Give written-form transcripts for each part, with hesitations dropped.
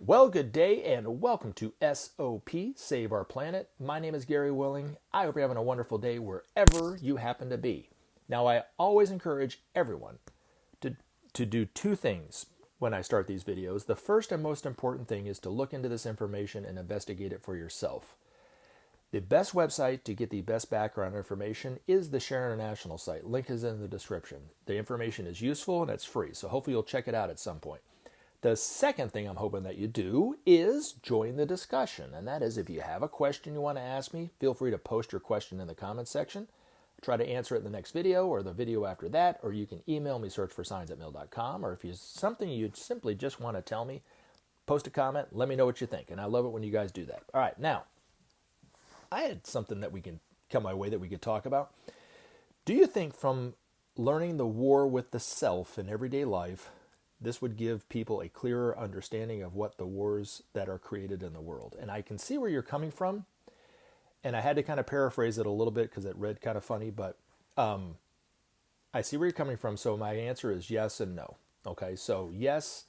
Well, good day and welcome to SOP, Save Our Planet. My name is Gary Willing. I hope you're having a wonderful day wherever you happen to be. Now, I always encourage everyone to do two things when I start these videos. The first and most important thing is to look into this information and investigate it for yourself. The best website to get the best background information is the Share International site. Link is in the description. The information is useful and it's free, so hopefully you'll check it out at some point. The second thing I'm hoping that you do is join the discussion. And that is, if you have a question you want to ask me, feel free to post your question in the comments section. Try to answer it in the next video or the video after that, or you can email me, searchforsigns@mail.com, or if you something you simply just want to tell me, post a comment, let me know what you think. And I love it when you guys do that. All right, now, I had something that we can come my way that we could talk about. Do you think from learning the war with the self in everyday life, this would give people a clearer understanding of what the wars that are created in the world? And I can see where you're coming from. And I had to kind of paraphrase it a little bit because it read kind of funny, but I see where you're coming from. So my answer is yes and no. Okay, so yes,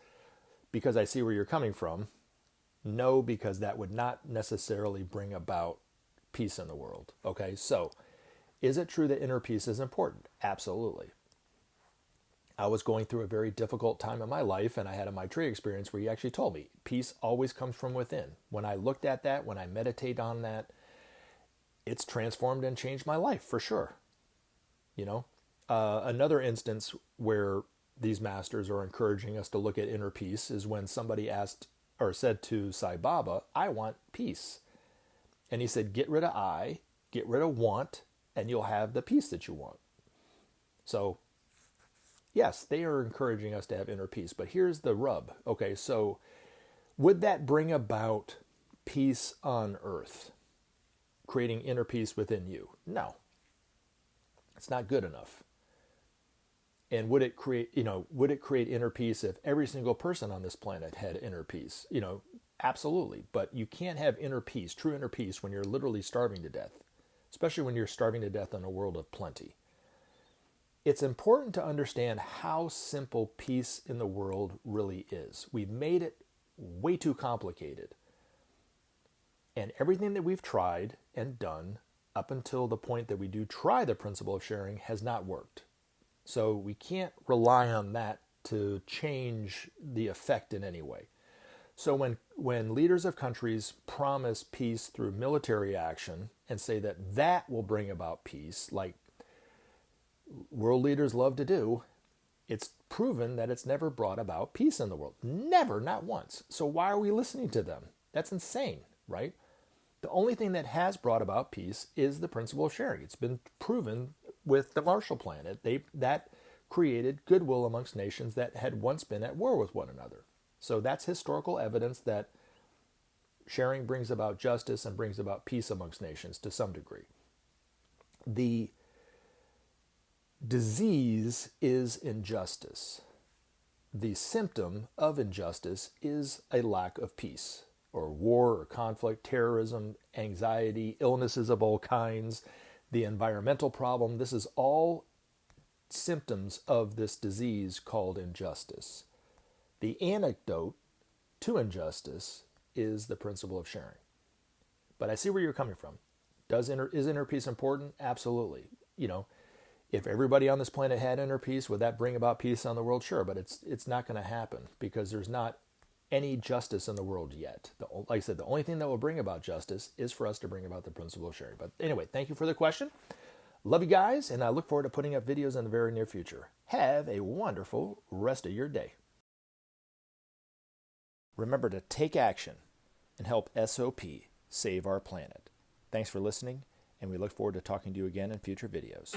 because I see where you're coming from. No, because that would not necessarily bring about peace in the world. Okay, so is it true that inner peace is important? Absolutely. I was going through a very difficult time in my life, and I had a Maitreya experience where he actually told me peace always comes from within. When I looked at that, when I meditate on that, it's transformed and changed my life for sure. You know, another instance where these masters are encouraging us to look at inner peace is when somebody asked or said to Sai Baba, "I want peace." And he said, "Get rid of I, get rid of want, and you'll have the peace that you want." So yes, they are encouraging us to have inner peace, but here's the rub. Okay, so would that bring about peace on earth? Creating inner peace within you? No. It's not good enough. And would it create inner peace if every single person on this planet had inner peace? Absolutely. But you can't have inner peace, true inner peace, when you're literally starving to death, especially when you're starving to death in a world of plenty. It's important to understand how simple peace in the world really is. We've made it way too complicated. And everything that we've tried and done up until the point that we do try the principle of sharing has not worked. So we can't rely on that to change the effect in any way. So when leaders of countries promise peace through military action and say that will bring about peace, like world leaders love to do, it's proven that it's never brought about peace in the world. Never, not once. So why are we listening to them? That's insane, right? The only thing that has brought about peace is the principle of sharing. It's been proven with the Marshall Plan. That created goodwill amongst nations that had once been at war with one another. So that's historical evidence that sharing brings about justice and brings about peace amongst nations to some degree. The disease is injustice. The symptom of injustice is a lack of peace, or war, or conflict, terrorism, anxiety, illnesses of all kinds, the environmental problem. This is all symptoms of this disease called injustice. The antidote to injustice is the principle of sharing. But I see where you're coming from. Is inner peace important? Absolutely. If everybody on this planet had inner peace, would that bring about peace on the world? Sure, but it's not going to happen because there's not any justice in the world yet. Like I said, the only thing that will bring about justice is for us to bring about the principle of sharing. But anyway, thank you for the question. Love you guys, and I look forward to putting up videos in the very near future. Have a wonderful rest of your day. Remember to take action and help SOP save our planet. Thanks for listening, and we look forward to talking to you again in future videos.